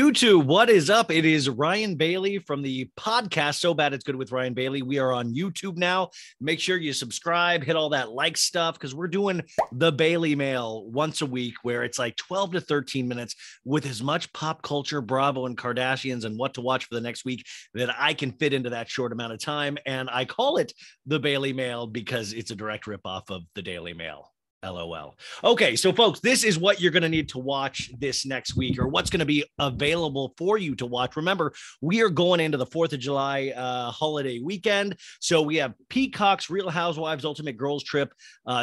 YouTube, what is up? It is Ryan Bailey from the podcast So Bad It's Good with Ryan Bailey. We are on YouTube now. Make sure you subscribe, hit all that like stuff, because we're doing the Bailey Mail once a week where it's like 12 to 13 minutes with as much pop culture, Bravo, and Kardashians and what to watch for the next week that I can fit into that short amount of time. And I call it the Bailey Mail because it's a direct ripoff of the Daily Mail. LOL. Okay, so folks, this is what you're going to need to watch this next week, or what's going to be available for you to watch. Remember, we are going into the 4th of July holiday weekend. So we have Peacock's Real Housewives Ultimate Girls Trip,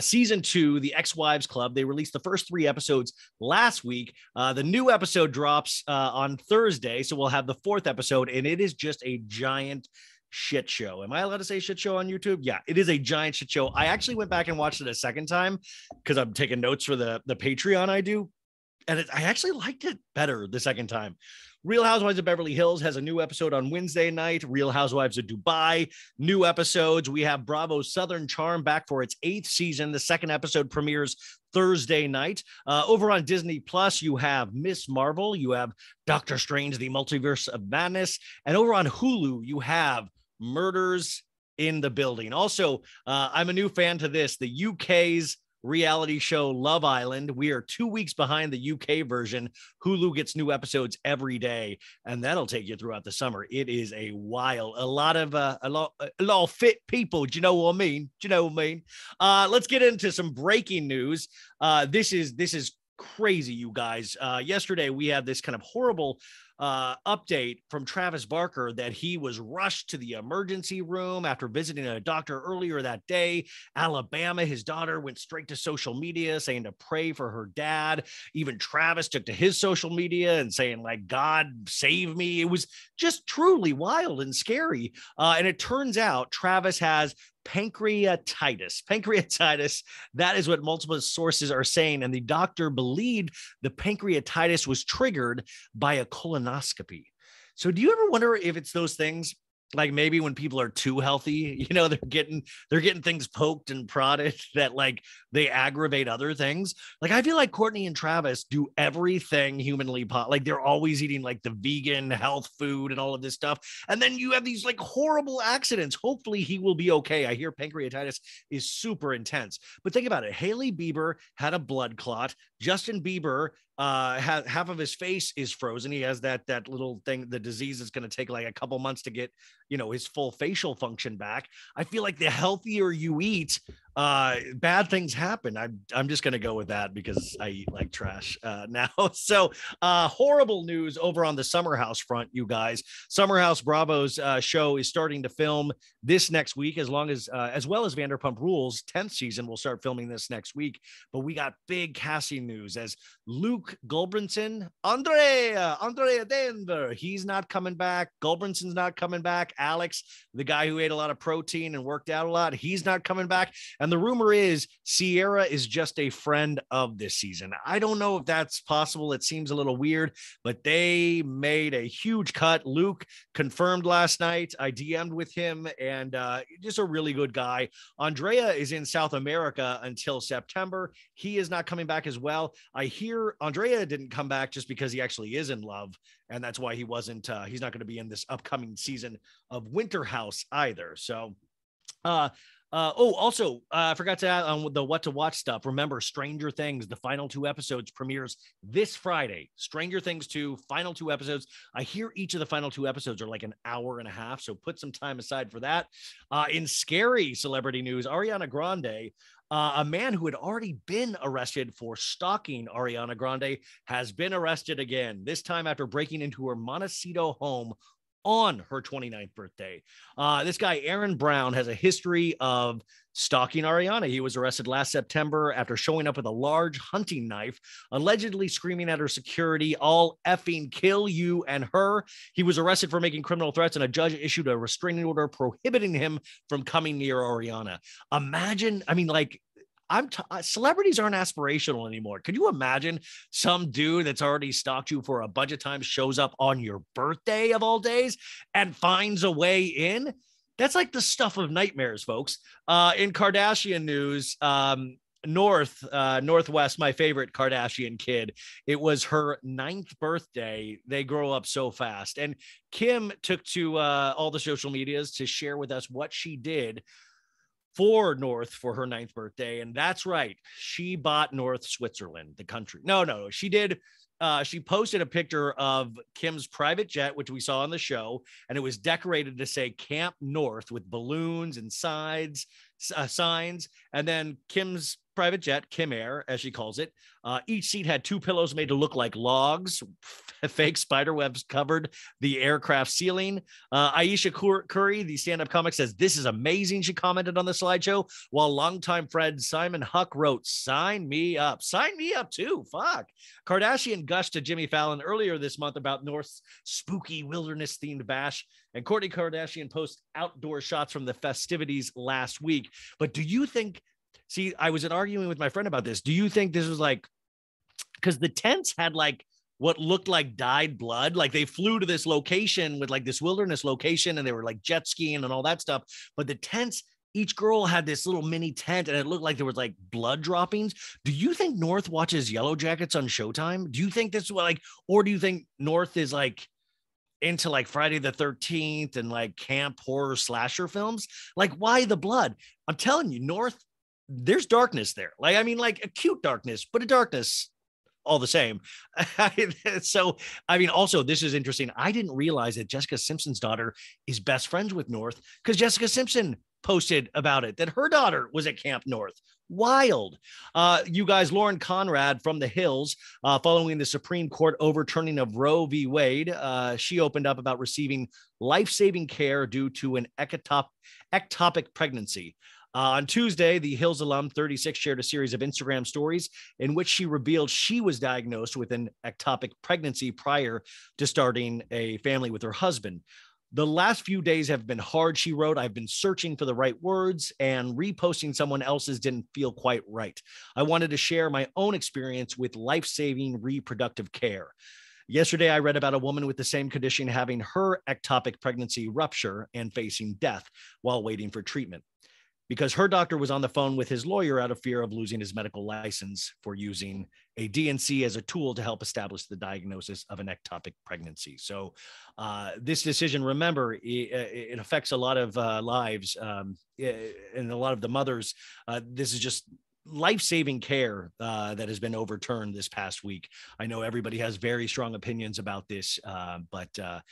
Season 2, The Ex-Wives Club. They released the first 3 episodes last week. The new episode drops on Thursday, so we'll have the 4th episode, and it is just a giant shit show. Am I allowed to say shit show on YouTube? Yeah, it is a giant shit show. I actually went back and watched it a second time because I'm taking notes for the Patreon I do. And I actually liked it better the second time. Real Housewives of Beverly Hills has a new episode on Wednesday night. Real Housewives of Dubai, new episodes. We have Bravo's Southern Charm back for its 8th season. The second episode premieres Thursday night. Over on Disney Plus, you have Miss Marvel. You have Doctor Strange, the Multiverse of Madness. And over on Hulu, you have Murders in the Building. Also, I'm a new fan to this, the UK's reality show Love Island. We are 2 weeks behind the UK version. Hulu gets new episodes every day, and that'll take you throughout the summer. It is a lot of fit people. Do you know what I mean? Let's get into some breaking news. This is crazy, you guys. Yesterday we had this kind of horrible update from Travis Barker that he was rushed to the emergency room after visiting a doctor earlier that day. Alabama, his daughter went straight to social media saying to pray for her dad. Even Travis took to his social media and saying, like, God save me. It was just truly wild and scary. And it turns out Travis has pancreatitis. That is what multiple sources are saying. And the doctor believed the pancreatitis was triggered by a colonoscopy. So do you ever wonder if it's those things? Like maybe when people are too healthy, you know, they're getting things poked and prodded that like they aggravate other things. Like I feel like Courtney and Travis do everything humanly possible. Like they're always eating like the vegan health food and all of this stuff. And then you have these like horrible accidents. Hopefully he will be okay. I hear pancreatitis is super intense, but think about it. Hailey Bieber had a blood clot. Justin Bieber half of his face is frozen. He has that little thing, the disease is going to take like a couple months to get, you know, his full facial function back. I feel like the healthier you eat, bad things happen. I'm just going to go with that because I eat like trash now. So horrible news over on the Summer House front, you guys. Summer House Bravo's show is starting to film this next week, as well as Vanderpump Rules 10th season will start filming this next week. But we got big casting news as Luke Gulbranson, Andrea Denver, he's not coming back. Gulbranson's not coming back. Alex, the guy who ate a lot of protein and worked out a lot, he's not coming back. And the rumor is Sierra is just a friend of this season. I don't know if that's possible. It seems a little weird, but they made a huge cut. Luke confirmed last night. I DM'd with him, and just a really good guy. Andrea is in South America until September. He is not coming back as well. I hear Andrea didn't come back just because he actually is in love, and that's why he's not going to be in this upcoming season of Winter House either. So also, I forgot to add on the what to watch stuff. Remember, Stranger Things, the final 2 episodes premieres this Friday. Stranger Things 2, final 2 episodes. I hear each of the final 2 episodes are like an hour and a half, so put some time aside for that. In scary celebrity news, Ariana Grande, a man who had already been arrested for stalking Ariana Grande has been arrested again, this time after breaking into her Montecito home on her 29th birthday. This guy, Aaron Brown, has a history of stalking Ariana. He was arrested last September after showing up with a large hunting knife, allegedly screaming at her security, "I'll effing kill you and her." He was arrested for making criminal threats, and a judge issued a restraining order prohibiting him from coming near Ariana. Imagine, I mean, like, celebrities aren't aspirational anymore. Could you imagine some dude that's already stalked you for a bunch of times shows up on your birthday of all days and finds a way in? That's like the stuff of nightmares, folks. In Kardashian news, Northwest, my favorite Kardashian kid. It was her 9th birthday. They grow up so fast. And Kim took to all the social medias to share with us what she did for North for her 9th birthday. And that's right. She bought North Switzerland, the country. No. She did. She posted a picture of Kim's private jet, which we saw on the show, and it was decorated to say Camp North with balloons and signs. And then Kim's private jet, Kim Air, as she calls it. Each seat had 2 pillows made to look like logs. Fake spider webs covered the aircraft ceiling. Aisha Curry, the stand-up comic, says, "This is amazing," she commented on the slideshow, while longtime friend Simon Huck wrote, "Sign me up." Sign me up too. Fuck. Kardashian gushed to Jimmy Fallon earlier this month about North's spooky wilderness-themed bash, and Kourtney Kardashian posted outdoor shots from the festivities last week. But do you think, see, I was arguing with my friend about this. Do you think this was like, because the tents had like what looked like dyed blood, like they flew to this location with like this wilderness location and they were like jet skiing and all that stuff. But the tents, each girl had this little mini tent and it looked like there was like blood droppings. Do you think North watches Yellow Jackets on Showtime? Do you think this is like, or do you think North is like into like Friday the 13th and like camp horror slasher films? Like, why the blood? I'm telling you, North, there's darkness there. Like, I mean, like acute darkness, but a darkness all the same. So, I mean, also, this is interesting. I didn't realize that Jessica Simpson's daughter is best friends with North because Jessica Simpson posted about it, that her daughter was at Camp North. Wild. You guys, Lauren Conrad from the Hills, following the Supreme Court overturning of Roe v. Wade, she opened up about receiving life-saving care due to an ectopic pregnancy. On Tuesday, the Hills alum 36 shared a series of Instagram stories in which she revealed she was diagnosed with an ectopic pregnancy prior to starting a family with her husband. "The last few days have been hard," she wrote. "I've been searching for the right words, and reposting someone else's didn't feel quite right. I wanted to share my own experience with life-saving reproductive care. Yesterday, I read about a woman with the same condition having her ectopic pregnancy rupture and facing death while waiting for treatment, because her doctor was on the phone with his lawyer out of fear of losing his medical license for using a DNC as a tool to help establish the diagnosis of an ectopic pregnancy." So this decision, remember, it affects a lot of lives and a lot of the mothers. This is just life-saving care that has been overturned this past week. I know everybody has very strong opinions about this, but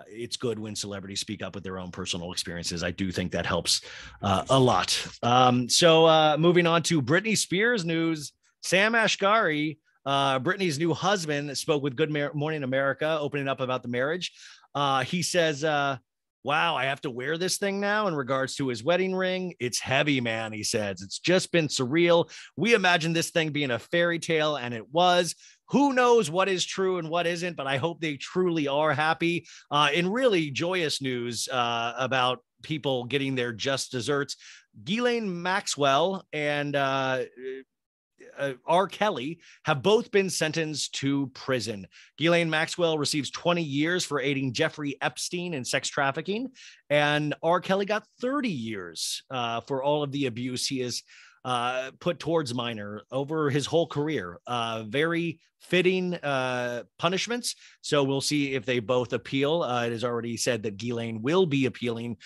it's good when celebrities speak up with their own personal experiences. I do think that helps a lot. So moving on to Britney Spears news. Sam Ashgari, Britney's new husband, spoke with Good Morning America, opening up about the marriage. He says, "Wow, I have to wear this thing now," in regards to his wedding ring. "It's heavy, man," he says. "It's just been surreal. We imagined this thing being a fairy tale, and it was. Who knows what is true and what isn't, but I hope they truly are happy." In really joyous news about people getting their just desserts, Ghislaine Maxwell and R. Kelly have both been sentenced to prison. Ghislaine Maxwell receives 20 years for aiding Jeffrey Epstein in sex trafficking, and R. Kelly got 30 years for all of the abuse he has put towards minor over his whole career. Very fitting punishments. So we'll see if they both appeal. It is already said that Ghislaine will be appealing.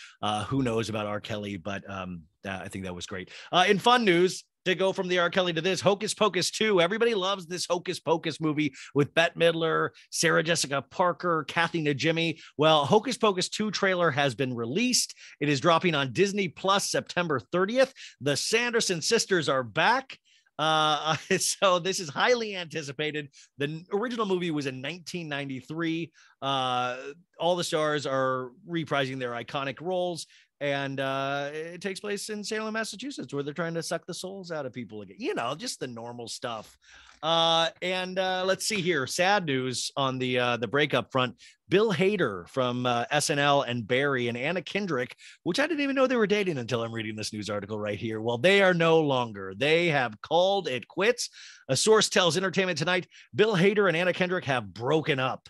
Who knows about R. Kelly, but I think that was great. In fun news, to go from the R. Kelly to this, Hocus Pocus 2. Everybody loves this Hocus Pocus movie with Bette Midler, Sarah Jessica Parker, Kathy Najimy. Well, Hocus Pocus 2 trailer has been released. It is dropping on Disney Plus September 30th. The Sanderson sisters are back. So this is highly anticipated. The original movie was in 1993. All the stars are reprising their iconic roles. And it takes place in Salem, Massachusetts, where they're trying to suck the souls out of people again. You know, just the normal stuff. And let's see here. Sad news on the breakup front. Bill Hader from SNL and Barry and Anna Kendrick, which I didn't even know they were dating until I'm reading this news article right here. Well, they are no longer. They have called it quits. A source tells Entertainment Tonight Bill Hader and Anna Kendrick have broken up.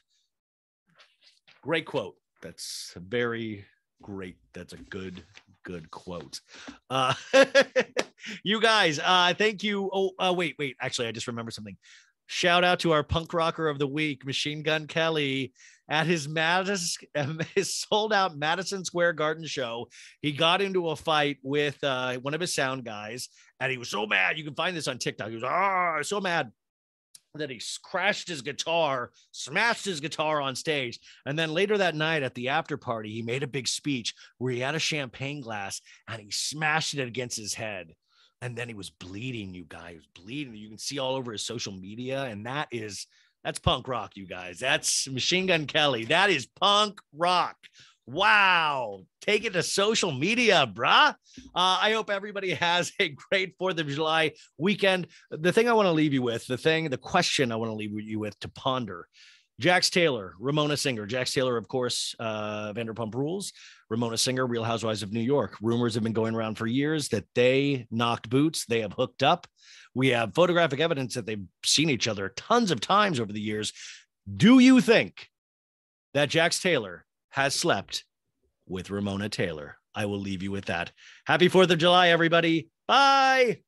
Great quote. That's very great. That's a good quote. You guys, thank you. Wait. Actually, I just remembered something. Shout out to our punk rocker of the week, Machine Gun Kelly, at his sold out Madison Square Garden show. He got into a fight with one of his sound guys, and he was so mad. You can find this on TikTok. He was so mad that he crashed his guitar, smashed his guitar on stage. And then later that night at the after party, he made a big speech where he had a champagne glass and he smashed it against his head. And then he was bleeding, you guys. He was bleeding. You can see all over his social media. And that's punk rock, you guys. That's Machine Gun Kelly. That is punk rock. Wow. Take it to social media, brah. I hope everybody has a great 4th of July weekend. The thing I want to leave you with, the question I want to leave you with to ponder. Jax Taylor, Ramona Singer. Jax Taylor, of course, Vanderpump Rules. Ramona Singer, Real Housewives of New York. Rumors have been going around for years that they knocked boots. They have hooked up. We have photographic evidence that they've seen each other tons of times over the years. Do you think that Jax Taylor has slept with Ramona Taylor? I will leave you with that. Happy 4th of July, everybody. Bye.